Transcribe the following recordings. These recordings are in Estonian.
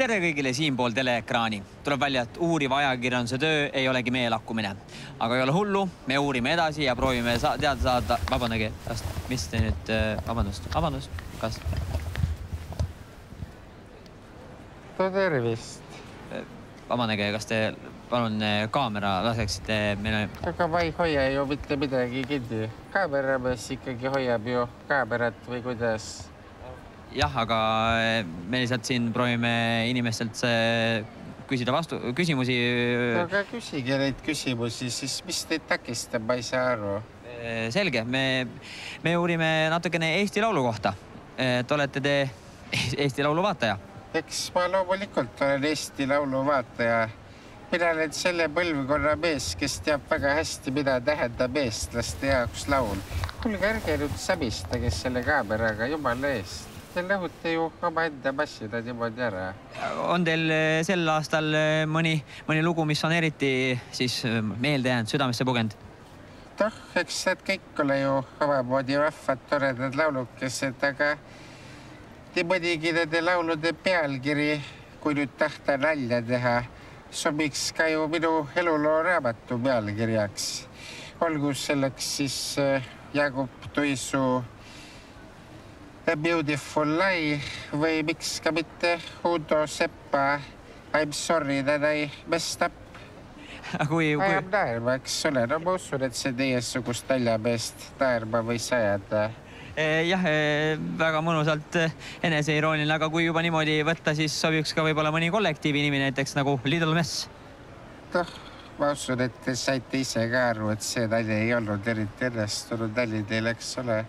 Tere kõigile siinpool teleekraani. Tuleb välja, et uuriva ajakirjanduse töö ei olegi meie lakkumine. Aga ei ole hullu, me uurime edasi ja proovime teada saada... Vabandage, mis te nüüd... Vabandust, kas... Tervist. Vabandage, kas te palun kaamera laseksite meile... Aga ma ei hoia ju mitte midagi kinni. Kaameramees ikkagi hoiab ju kaamerat või kuidas... Jah, aga me lihtsalt siin proovime inimestelt küsida küsimusi. Aga küsige neid küsimusi, siis mis teid takistab, ma ei saa aru. Selge, me uurime natukene Eesti Laulu kohta. Et olete te Eesti Laulu vaataja? Eks ma loomulikult olen Eesti Laulu vaataja. Mina olen selle põlvkonna mees, kes teab väga hästi, mida tähendab eestlaste jaoks laul. Kuulge, ärge nüüd sabistage selle kaameraga, jumala eest. Te lõhute ju oma enda massina niimoodi ära. On teil sel aastal mõni lugu, mis on eriti meelde jäänud, südamesse pugenud? Eks need kõik ole ju omamoodi vahvad, toredad laulukesed, aga nii mõnigi nende laulude pealkiri, kui nüüd tahta nalja teha, sobiks ka ju minu eluloo raamatu pealkirjaks. Olgu selleks siis Jakob Tuisu A Beautiful Lie või miks ka mitte Udo Seppa I'm sorry that I messed up. Ajab naerma, eks ole. No ma usun, et see teiesugust naljameest naerma võis ajada. Jah, väga mõnusalt eneseirooniline, aga kui juba niimoodi võtta, siis sobiks ka võib-olla mõni kollektiivi nimi, näiteks nagu Little Mess. Ma usun, et te saite ise ka aru, et see nali ei olnud eriti õnnestunud nali teil, eks ole.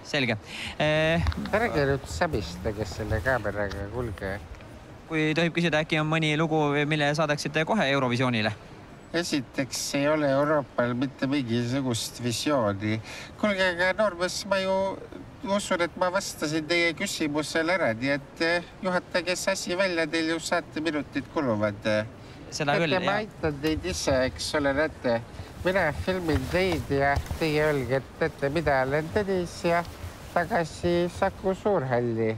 Selge. Ärge nüüd sabistage selle kaameraga, kulge. Kui tohib küsida, äkki on mõni lugu, mille saadaksite kohe Eurovisioonile? Esiteks ei ole Euroopal mitte mingisugust visiooni. Kuulge, aga Normas, ma ju usun, et ma vastasin teie küsimusele ära, nii et juhatage see asi välja, teil ju saate minutid kuluvad. Seda küll, jah. Ma aitan teid ise, eks ole, näete. Mina filmin teid ja teie öelge, et mida olen Tõnis ja tagasi Saku Suurhalli.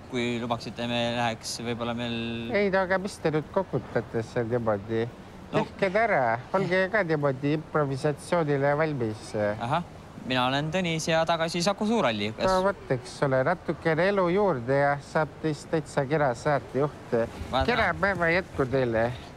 Kui lubaksite, me läheks võib-olla meil... Ei, no aga mis te nüüd kokutate seal niimoodi? Tehke ära, olge ka niimoodi improvisatsioonile valmis. Ahah, mina olen Tõnis ja tagasi Saku Suurhalli. No võt, eks ole, natukene elu juurde ja saab teist täitsa kera saatejuht. Kera päeva jätku teile.